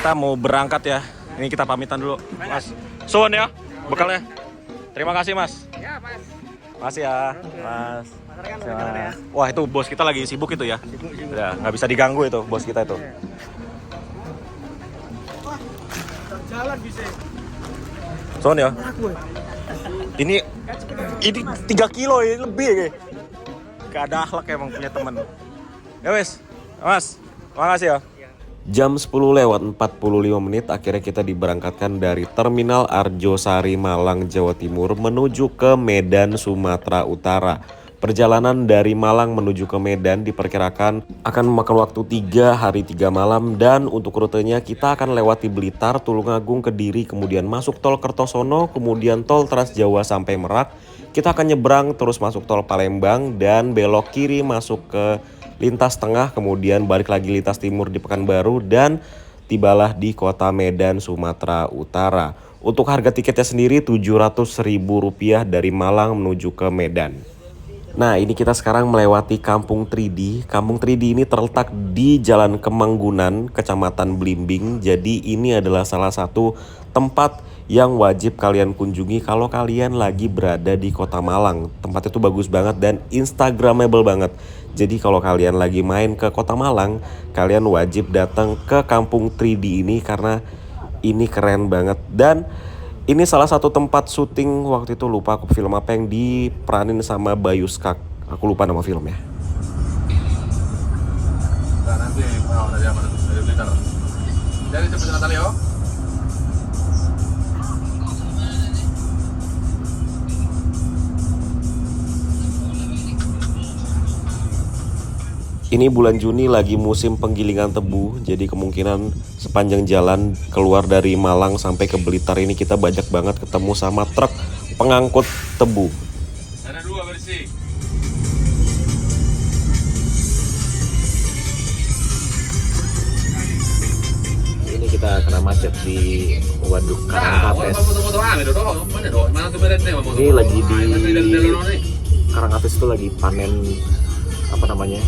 kita mau berangkat ya. Ini kita pamitan dulu, Mas. Suwun ya, bekalnya. Terima kasih, Mas. Ya, Mas. Makasih ya, Mas. Wah, itu bos kita lagi sibuk itu ya. Ya, nggak bisa diganggu itu bos kita itu. Jalan bisa. Suwun ya. Ini 3 kilo ini lebih ya. Gak ada akhlak emang punya temen. Ya wes, Mas. Makasih ya. Jam 10 lewat 45 menit akhirnya kita diberangkatkan dari Terminal Arjosari Malang, Jawa Timur menuju ke Medan, Sumatera Utara. Perjalanan dari Malang menuju ke Medan diperkirakan akan memakan waktu 3 hari 3 malam dan untuk rutenya kita akan lewati Blitar, Tulungagung, Kediri, kemudian masuk tol Kertosono, kemudian tol Trans Jawa sampai Merak. Kita akan nyebrang terus masuk tol Palembang dan belok kiri masuk ke lintas tengah, kemudian balik lagi lintas timur di Pekanbaru dan tibalah di kota Medan, Sumatera Utara. Untuk harga tiketnya sendiri Rp700.000 dari Malang menuju ke Medan. Nah, ini kita sekarang melewati Kampung 3D. Kampung 3D ini terletak di Jalan Kemanggunan, Kecamatan Blimbing. Jadi ini adalah salah satu tempat yang wajib kalian kunjungi kalau kalian lagi berada di Kota Malang. Tempat itu bagus banget dan instagramable banget. Jadi kalau kalian lagi main ke Kota Malang, kalian wajib datang ke Kampung 3D ini karena ini keren banget. Dan ini salah satu tempat syuting waktu itu, lupa aku film apa yang diperanin sama Bayu Skak. Aku lupa nama filmnya. Nah, nanti dari apa dari Blitar. Jadi cepet Natal yo. Ini bulan Juni lagi musim penggilingan tebu, jadi kemungkinan sepanjang jalan keluar dari Malang sampai ke Blitar ini kita banyak banget ketemu sama truk pengangkut tebu. Ada 2 bersih. Ini kita kena macet di Waduk Karangkates. Ini lagi di Karangkates itu lagi panen apa namanya?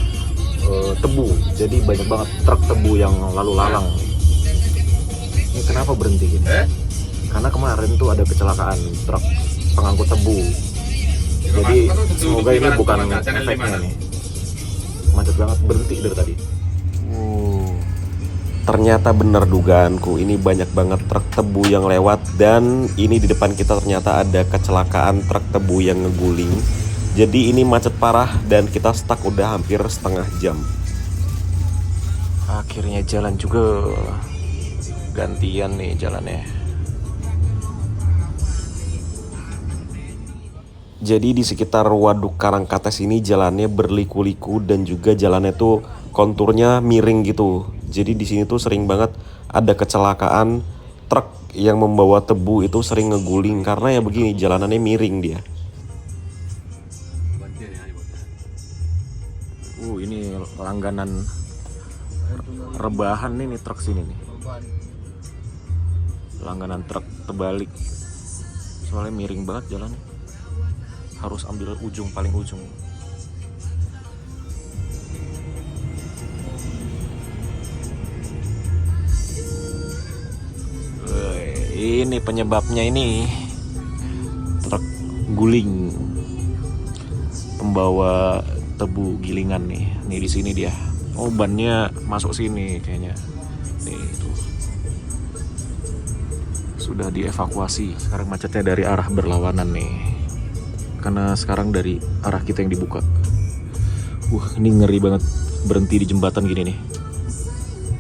Tebu, jadi banyak banget truk tebu yang lalu lalang. Ini kenapa berhenti gitu? Karena kemarin tuh ada kecelakaan truk pengangkut tebu. Jadi semoga ini bukan efeknya nih. Macet banget, berhenti dari tadi. Ternyata bener dugaanku, ini banyak banget truk tebu yang lewat dan ini di depan kita ternyata ada kecelakaan truk tebu yang ngeguling. Jadi ini macet parah dan kita stuck udah hampir setengah jam. Akhirnya jalan juga. Gantian nih jalannya. Jadi di sekitar Waduk Karangkates ini jalannya berliku-liku dan juga jalannya tuh konturnya miring gitu. Jadi di sini tuh sering banget ada kecelakaan truk yang membawa tebu itu sering ngeguling karena ya begini jalanannya miring dia. Ini langganan rebahan nih truk sini nih. Langganan truk terbalik. Soalnya miring banget jalannya. Harus ambil ujung paling ujung. Ini penyebabnya ini truk guling pembawa tebu gilingan nih. Nih di sini dia. Oh, bannya masuk sini kayaknya. Nih tuh. Sudah dievakuasi. Sekarang macetnya dari arah berlawanan nih. Karena sekarang dari arah kita yang dibuka. Ini ngeri banget berhenti di jembatan gini nih.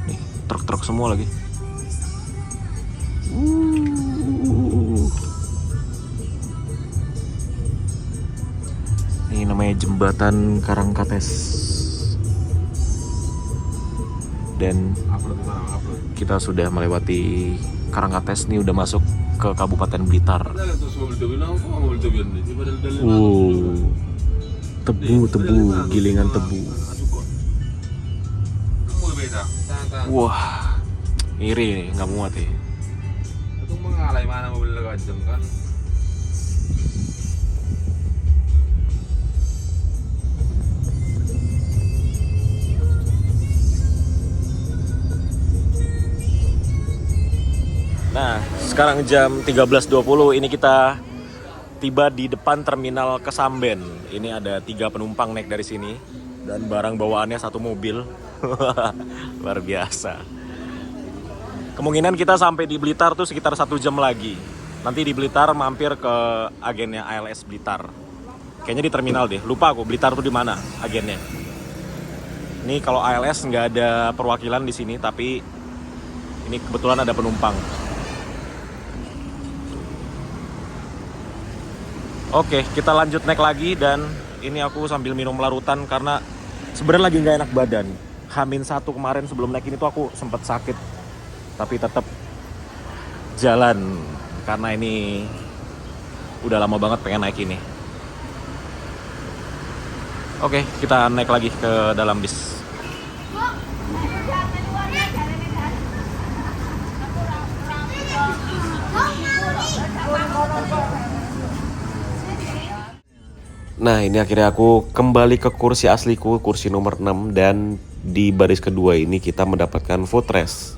Nih, truk-truk semua lagi. Ini namanya jembatan Karangkates. Dan kita sudah melewati Karangkates nih, udah masuk ke Kabupaten Blitar. Tebu, gilingan tebu. Wah, iri nih, nggak muat ya. Itu mengalai mana mobil kenceng kan? Sekarang jam 13.20, ini kita tiba di depan terminal Kesamben. Ini ada 3 penumpang naik dari sini dan barang bawaannya 1 mobil. Luar biasa. Kemungkinan kita sampai di Blitar tuh sekitar 1 jam lagi. Nanti di Blitar mampir ke agennya ALS Blitar. Kayaknya di terminal deh. Lupa aku Blitar tuh di mana agennya. Ini kalau ALS nggak ada perwakilan di sini, tapi ini kebetulan ada penumpang. Oke, kita lanjut naik lagi dan ini aku sambil minum larutan karena sebenarnya lagi nggak enak badan. H-1 kemarin sebelum naik ini tuh aku sempat sakit, tapi tetap jalan karena ini udah lama banget pengen naik ini. Oke, kita naik lagi ke dalam bis. Nah, ini akhirnya aku kembali ke kursi asliku, kursi nomor 6, dan di baris kedua ini kita mendapatkan footrest.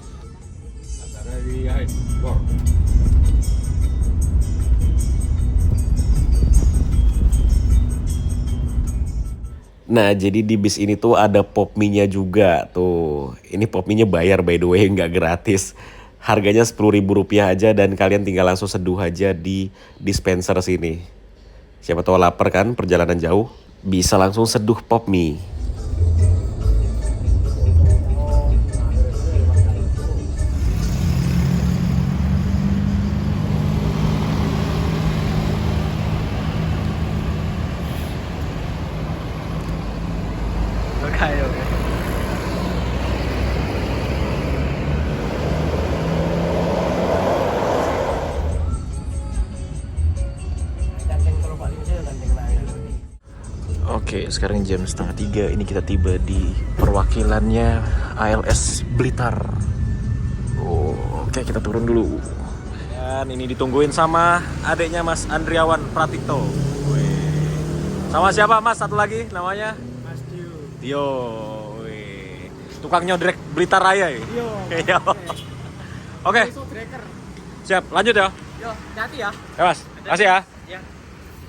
Nah, jadi di bis ini tuh ada pop mie-nya juga tuh. Ini pop mie-nya bayar by the way, nggak gratis. Harganya Rp10.000 aja dan kalian tinggal langsung seduh aja di dispenser sini. Siapa tahu lapar kan, perjalanan jauh, bisa langsung seduh pop mie. Oke. Oke, sekarang jam 2:30. Ini kita tiba di perwakilannya ALS Blitar. Oke, kita turun dulu. Dan ini ditungguin sama adiknya Mas Andriawan Pratito. Sama siapa Mas? Satu lagi namanya? Mas Dio. Tio. Tukang nyodrek Blitar Raya ya? Iya. Oke, siap. Lanjut ya. Yo, hati ya. Ya Mas, kasih ya. Ya.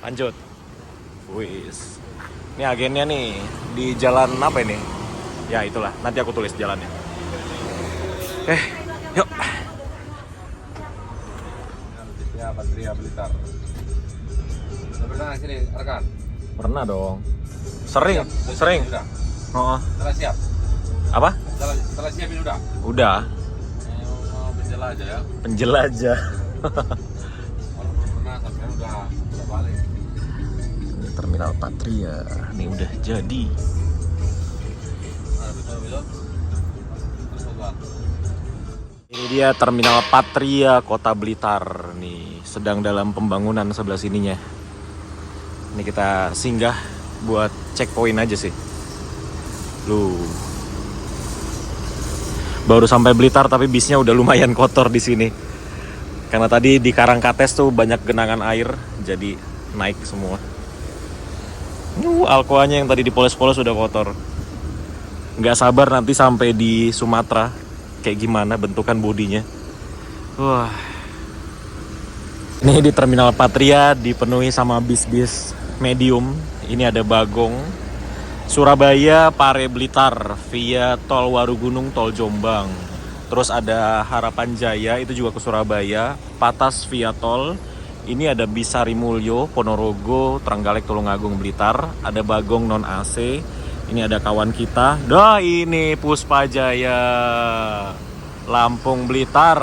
Lanjut. Wis. Ini agennya nih di jalan apa ini? Ya itulah, nanti aku tulis jalannya. Yuk. Ya, Patria Blitar. Udah pernah sini rekan? Pernah dong. Sering. Sudah. Oh. Setelah siap. Apa? Setelah siap ini udah. Udah. Mau penjelajah ya. Penjelajah. Kalau belum pernah sampai udah balik. Ini Terminal Patria. Nih udah jadi. Betul. Terus buat. Ini dia Terminal Patria Kota Blitar. Nih sedang dalam pembangunan sebelah sininya. Ini kita singgah buat checkpoint aja sih. Baru sampai Blitar tapi bisnya udah lumayan kotor di sini. Karena tadi di Karangkates tuh banyak genangan air, jadi naik semua. Alkoanya yang tadi dipoles-poles udah kotor. Nggak sabar nanti sampai di Sumatera kayak gimana bentukan bodinya. Wah. Ini di Terminal Patria dipenuhi sama bis-bis medium. Ini ada Bagong, Surabaya, Pare, Blitar via Tol Warugunung, Tol Jombang. Terus ada Harapan Jaya, itu juga ke Surabaya, Patas via Tol. Ini ada bis Sarimulyo, Ponorogo, Trenggalek, Tulungagung, Blitar. Ada Bagong non AC. Ini ada kawan kita. Dah ini Puspa Jaya, Lampung, Blitar.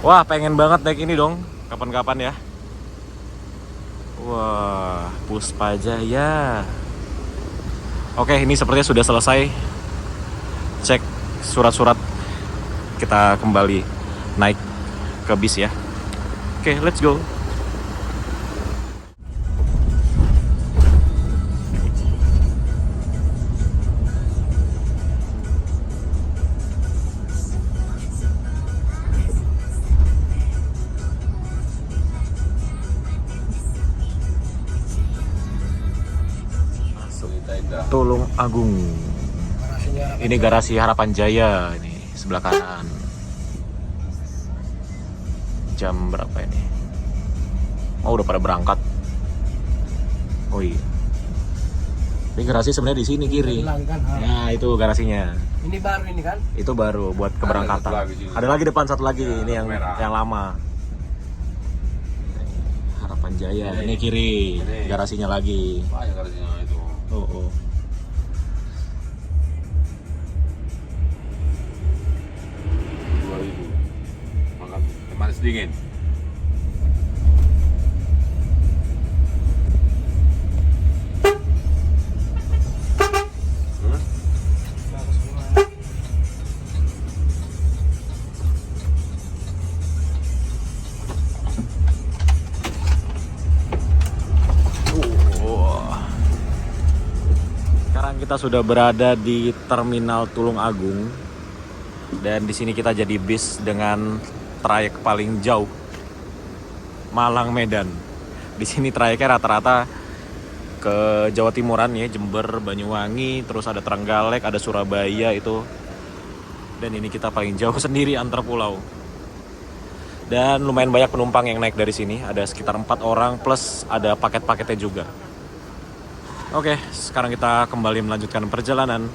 Wah, pengen banget naik ini dong, kapan-kapan ya. Wah, Puspa Jaya. Oke, ini sepertinya sudah selesai. Cek surat-surat. Kita kembali naik ke bis ya. Oke, let's go. Tulung Agung. Ini garasi Harapan Jaya ini sebelah kanan. jam berapa ini? Oh, udah pada berangkat. Oh iya. Ini garasi sebenarnya di sini kiri. Nah, itu garasinya. Ini baru ini kan? Itu baru buat keberangkatan. Ada lagi depan satu lagi, ini yang lama. Harapan Jaya. Ini kiri, garasinya lagi. Banyak garasinya itu. Oh. Makan manis dingin. Sekarang kita sudah berada di Terminal Tulung Agung. Dan di sini kita jadi bis dengan trayek paling jauh, Malang Medan. Di sini trayeknya rata-rata ke Jawa Timuran ya, Jember, Banyuwangi, terus ada Trenggalek, ada Surabaya itu. Dan ini kita paling jauh sendiri antar pulau. Dan lumayan banyak penumpang yang naik dari sini, ada sekitar 4 orang plus ada paket-paketnya juga. Oke, sekarang kita kembali melanjutkan perjalanan.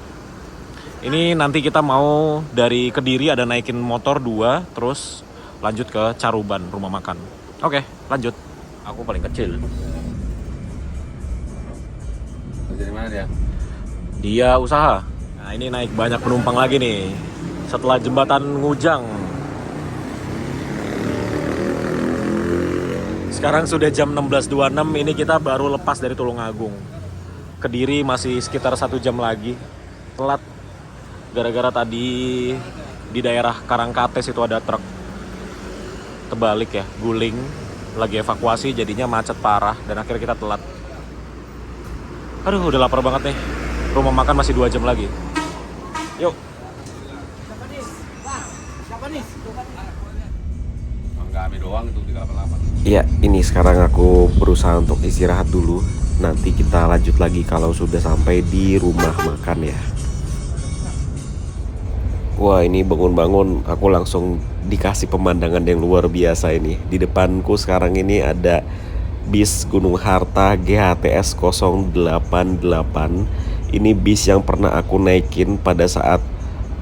Ini nanti kita mau dari Kediri ada naikin motor 2, terus lanjut ke Caruban, rumah makan. Oke, lanjut. Aku paling kecil. Kerja di mana dia? Dia usaha. Nah, ini naik banyak penumpang lagi nih. Setelah jembatan Ngujang. Sekarang sudah jam 16.26, ini kita baru lepas dari Tulungagung. Kediri masih sekitar 1 jam lagi. Telat gara-gara tadi di daerah Karangkates itu ada truk terbalik ya, guling, lagi evakuasi jadinya macet parah dan akhirnya kita telat. Aduh, udah lapar banget nih. Rumah makan masih 2 jam lagi. Yuk. Siapa nih? Kami doang itu 38. Ya, ini sekarang aku berusaha untuk istirahat dulu. Nanti kita lanjut lagi kalau sudah sampai di rumah makan ya. Wah, ini bangun-bangun aku langsung dikasih pemandangan yang luar biasa ini. Di depanku sekarang ini ada bis Gunung Harta GHTS 088. Ini bis yang pernah aku naikin pada saat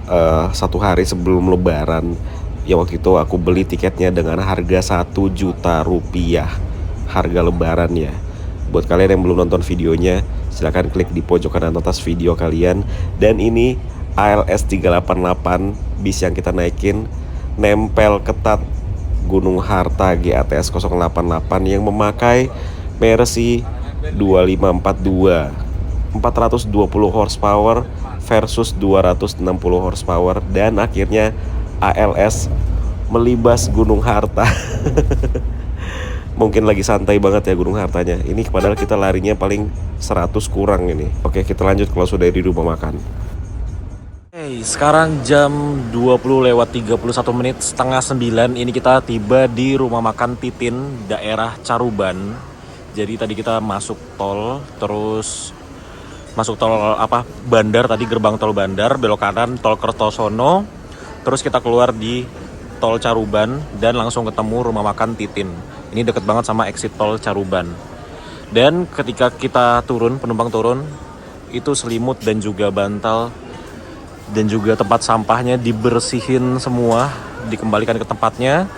1 hari sebelum Lebaran. Ya, waktu itu aku beli tiketnya dengan harga 1 juta rupiah, harga Lebaran ya. Buat kalian yang belum nonton videonya, silahkan klik di pojok kanan atas video kalian. Dan ini ALS 388 bis yang kita naikin, nempel ketat Gunung Harta GHTS 088 yang memakai Mercy 2542 420 horsepower versus 260 horsepower. Dan akhirnya ALS melibas Gunung Harta. Mungkin lagi santai banget ya Gunung Hartanya. Ini padahal kita larinya paling 100 kurang ini. Oke, kita lanjut kalau sudah di rumah makan. Hey, sekarang jam 20:31, setengah 9. Ini kita tiba di rumah makan Titin, daerah Caruban. Jadi tadi kita masuk tol, terus masuk tol Bandar tadi, gerbang tol Bandar, belok kanan tol Kertosono, terus kita keluar di tol Caruban dan langsung ketemu rumah makan Titin. Ini deket banget sama exit tol Caruban. Dan ketika kita turun, penumpang turun, itu selimut dan juga bantal dan juga tempat sampahnya dibersihin semua, dikembalikan ke tempatnya,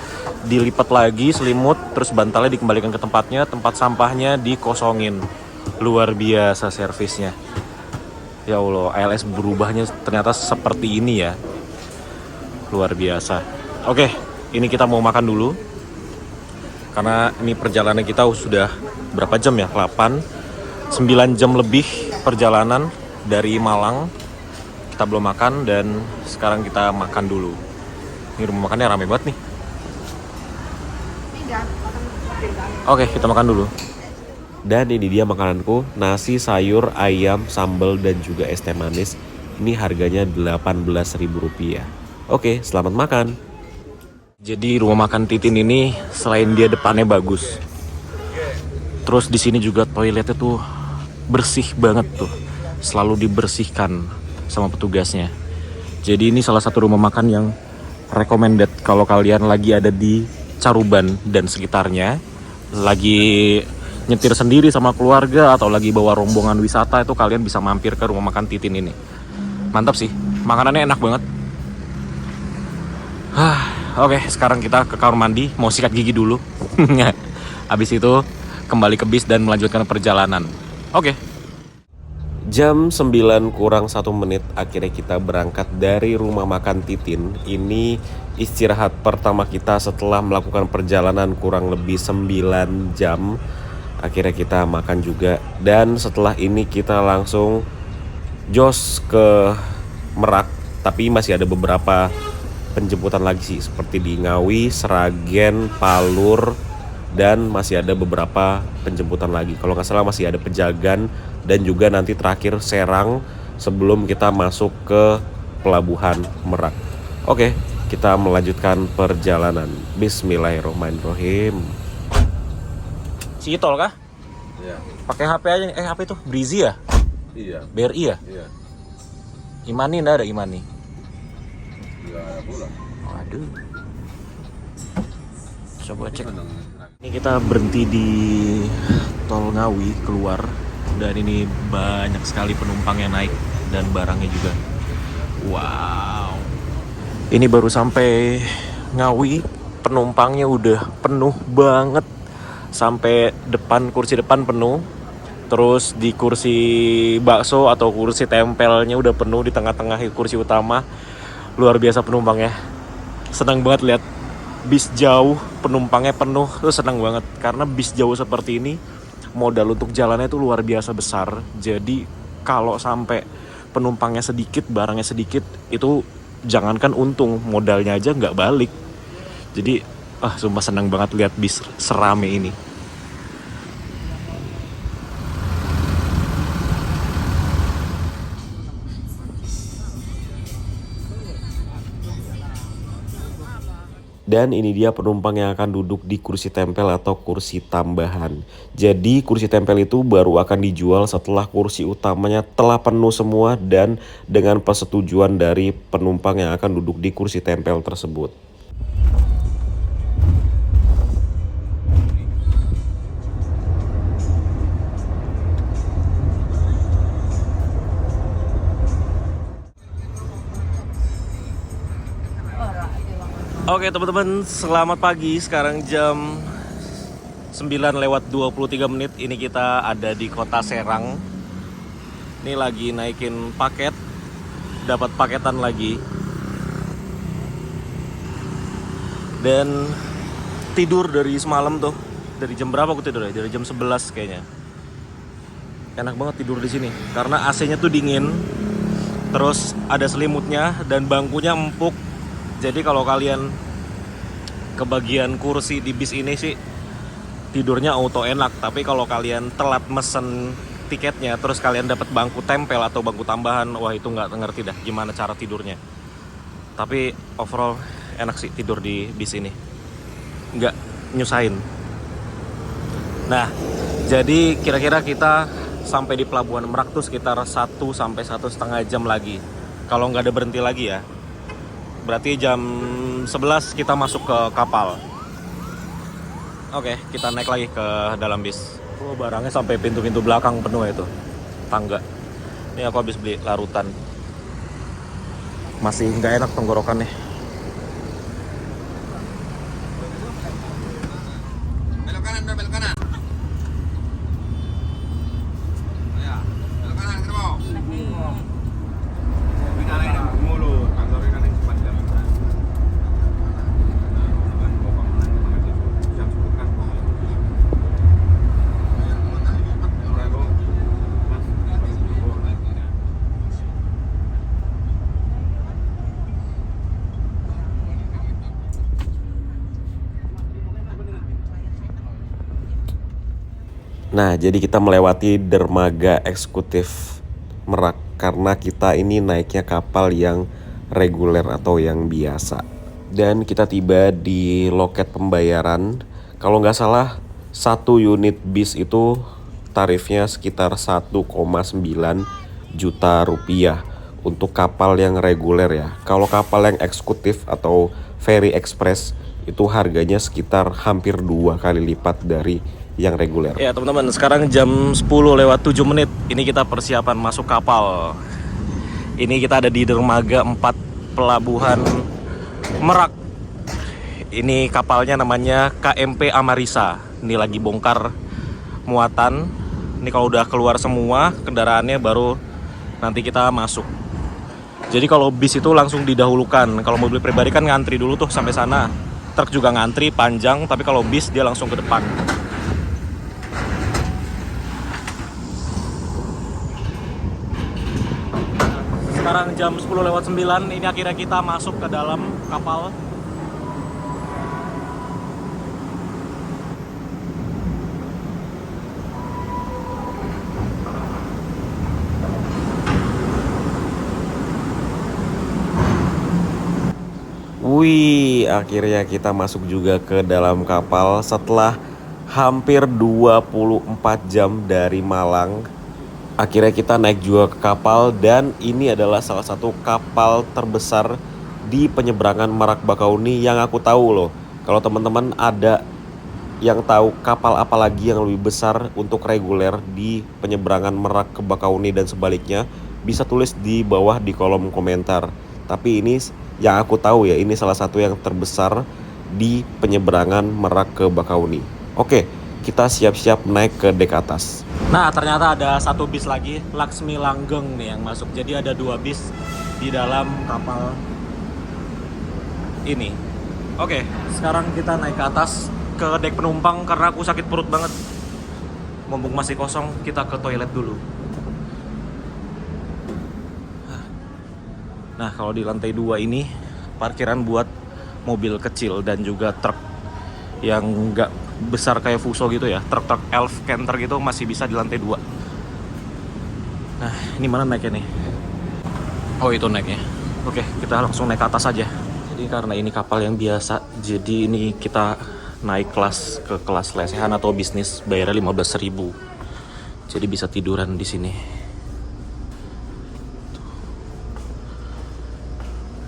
dilipat lagi selimut, terus bantalnya dikembalikan ke tempatnya, tempat sampahnya dikosongin. Luar biasa servisnya. Ya Allah, ALS berubahnya ternyata seperti ini ya. Luar biasa. Oke, ini kita mau makan dulu. Karena ini perjalanan kita sudah berapa jam ya? 9 jam lebih perjalanan dari Malang. Kita belum makan dan sekarang kita makan dulu. Ini rumah makannya rame banget nih. Oke, kita makan dulu. Dan ini dia makananku, nasi, sayur, ayam, sambal, dan juga es teh manis. Ini harganya Rp18.000. Oke, selamat makan. Jadi rumah makan Titin ini selain dia depannya bagus, terus di sini juga toiletnya tuh bersih banget tuh, selalu dibersihkan sama petugasnya. Jadi ini salah satu rumah makan yang recommended kalau kalian lagi ada di Caruban dan sekitarnya, lagi nyetir sendiri sama keluarga atau lagi bawa rombongan wisata, itu kalian bisa mampir ke rumah makan Titin ini. Mantap sih, makanannya enak banget. Oke, sekarang kita ke kamar mandi, mau sikat gigi dulu. Habis itu kembali ke bis dan melanjutkan perjalanan. Oke. Jam 9 kurang 1 menit akhirnya kita berangkat dari rumah makan Titin. Ini istirahat pertama kita setelah melakukan perjalanan kurang lebih 9 jam. Akhirnya kita makan juga, dan setelah ini kita langsung jos ke Merak. Tapi masih ada beberapa penjemputan lagi sih, seperti di Ngawi, Sragen, Palur, dan masih ada beberapa penjemputan lagi. Kalau nggak salah masih ada Pejagan, dan juga nanti terakhir Serang sebelum kita masuk ke pelabuhan Merak. Oke, kita melanjutkan perjalanan. Bismillahirrohmanirrohim. Citol kah? Iya. Pakai HP aja nih. HP itu Breezy ya? Iya. BRI ya? Iya. Imani enggak ada Imani? Iya, ada pula. Waduh. Coba cek. Ini kita berhenti di Tol Ngawi keluar, dan ini banyak sekali penumpang yang naik dan barangnya juga. Wow. Ini baru sampai Ngawi, penumpangnya udah penuh banget. Sampai depan, kursi depan penuh. Terus di kursi bakso atau kursi tempelnya udah penuh, di tengah-tengah kursi utama. Luar biasa penumpangnya. Senang banget lihat bis jauh penumpangnya penuh, tuh senang banget. Karena bis jauh seperti ini modal untuk jalannya itu luar biasa besar. Jadi kalau sampai penumpangnya sedikit, barangnya sedikit, itu jangankan untung, modalnya aja nggak balik. Jadi sumpah senang banget lihat bis serame ini. Dan ini dia penumpang yang akan duduk di kursi tempel atau kursi tambahan. Jadi kursi tempel itu baru akan dijual setelah kursi utamanya telah penuh semua dan dengan persetujuan dari penumpang yang akan duduk di kursi tempel tersebut. Oke teman-teman, selamat pagi. Sekarang jam 9:23. Ini kita ada di kota Serang. Ini lagi naikin paket, dapat paketan lagi. Dan tidur dari semalam tuh. Dari jam berapa aku tidur ya? Dari jam 11 kayaknya. Enak banget tidur di sini karena AC-nya tuh dingin. Terus ada selimutnya dan bangkunya empuk. Jadi kalau kalian kebagian kursi di bis ini sih tidurnya auto enak. Tapi kalau kalian telat mesen tiketnya terus kalian dapat bangku tempel atau bangku tambahan, wah itu nggak ngerti dah gimana cara tidurnya. Tapi overall enak sih tidur di bis ini, nggak nyusahin. Nah, jadi kira-kira kita sampai di Pelabuhan Merak tuh sekitar 1 sampai 1,5 jam lagi. Kalau nggak ada berhenti lagi ya. Berarti jam 11 kita masuk ke kapal. Oke, kita naik lagi ke dalam bis. Barangnya sampai pintu-pintu belakang penuh itu. Tangga. Ini aku habis beli larutan. Masih nggak enak tenggorokannya. Belok kanan, belok kanan. Ya, belok kanan ke bawah. Nah, jadi kita melewati dermaga eksekutif Merak karena kita ini naiknya kapal yang reguler atau yang biasa. Dan kita tiba di loket pembayaran. Kalau nggak salah, 1 unit bis itu tarifnya sekitar 1,9 juta rupiah untuk kapal yang reguler ya. Kalau kapal yang eksekutif atau ferry express itu harganya sekitar hampir 2 kali lipat dari yang reguler. Ya teman-teman, sekarang jam 10:07. Ini kita persiapan masuk kapal. Ini kita ada di dermaga 4 Pelabuhan Merak. Ini kapalnya namanya KMP Amarisa. Ini lagi bongkar muatan. Ini kalau udah keluar semua kendaraannya baru nanti kita masuk. Jadi kalau bis itu langsung didahulukan. Kalau mobil pribadi kan ngantri dulu tuh sampai sana. Truk juga ngantri panjang, tapi kalau bis dia langsung ke depan. Sekarang jam 10:09, ini akhirnya kita masuk ke dalam kapal. Wih, akhirnya kita masuk juga ke dalam kapal setelah hampir 24 jam dari Malang. Akhirnya kita naik juga ke kapal dan ini adalah salah satu kapal terbesar di penyeberangan Merak Bakauni yang aku tahu loh. Kalau teman-teman ada yang tahu kapal apa lagi yang lebih besar untuk reguler di penyeberangan Merak ke Bakauni dan sebaliknya, bisa tulis di bawah di kolom komentar. Tapi ini yang aku tahu ya, ini salah satu yang terbesar di penyeberangan Merak ke Bakauni. Oke, kita siap-siap naik ke dek atas. Nah, ternyata ada satu bis lagi, Laksmi Langgeng nih yang masuk. Jadi ada 2 bis di dalam kapal ini. Oke, sekarang kita naik ke atas ke dek penumpang karena aku sakit perut banget. Mumpung masih kosong, kita ke toilet dulu. Nah, kalau di lantai 2 ini parkiran buat mobil kecil dan juga truk yang nggak besar kayak Fuso gitu ya. Truk-truk Elf Canter gitu masih bisa di lantai 2. Nah, ini mana naiknya nih? Oh, itu naiknya. Oke, kita langsung naik ke atas aja. Jadi karena ini kapal yang biasa, jadi ini kita naik kelas ke kelas lesehan atau bisnis, bayarnya 15.000. Jadi bisa tiduran di sini.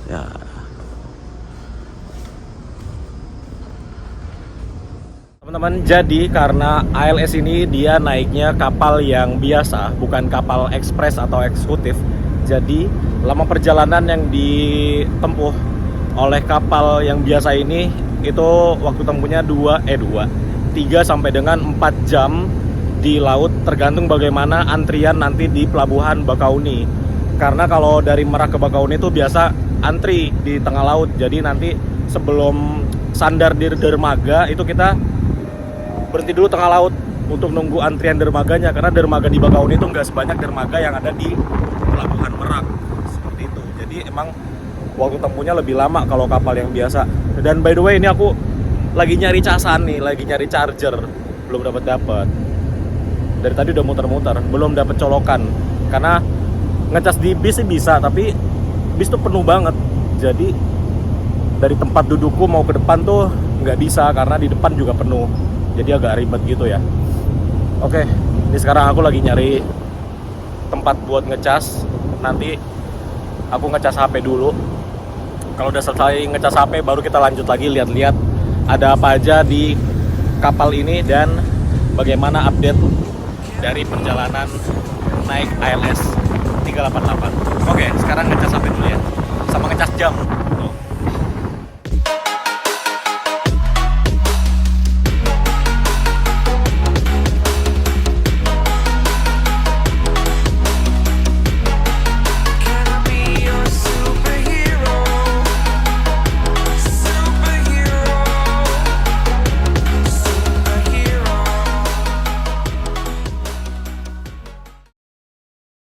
Ya. Teman-teman, jadi karena ALS ini dia naiknya kapal yang biasa, bukan kapal ekspres atau eksekutif. Jadi lama perjalanan yang ditempuh oleh kapal yang biasa ini itu waktu tempuhnya 3 sampai dengan 4 jam di laut, tergantung bagaimana antrian nanti di Pelabuhan Bakauni. Karena kalau dari Merak ke Bakauni itu biasa antri di tengah laut. Jadi nanti sebelum sandar di dermaga itu kita berhenti dulu tengah laut untuk nunggu antrian dermaganya, karena dermaga di Bakauni itu nggak sebanyak dermaga yang ada di Pelabuhan Merak. Seperti itu. Jadi emang waktu tempuhnya lebih lama kalau kapal yang biasa. Dan by the way, ini aku lagi nyari casan nih, lagi nyari charger, belum dapat. Dari tadi udah muter-muter, belum dapat colokan. Karena ngecas di bis sih bisa, tapi bis tuh penuh banget. Jadi dari tempat dudukku mau ke depan tuh nggak bisa karena di depan juga penuh. Jadi agak ribet gitu ya. Oke, ini sekarang aku lagi nyari tempat buat ngecas. Nanti aku ngecas HP dulu. Kalau udah selesai ngecas HP baru kita lanjut lagi lihat-lihat ada apa aja di kapal ini dan bagaimana update dari perjalanan naik ALS 388. Oke, sekarang ngecas HP dulu ya. Sama ngecas jam.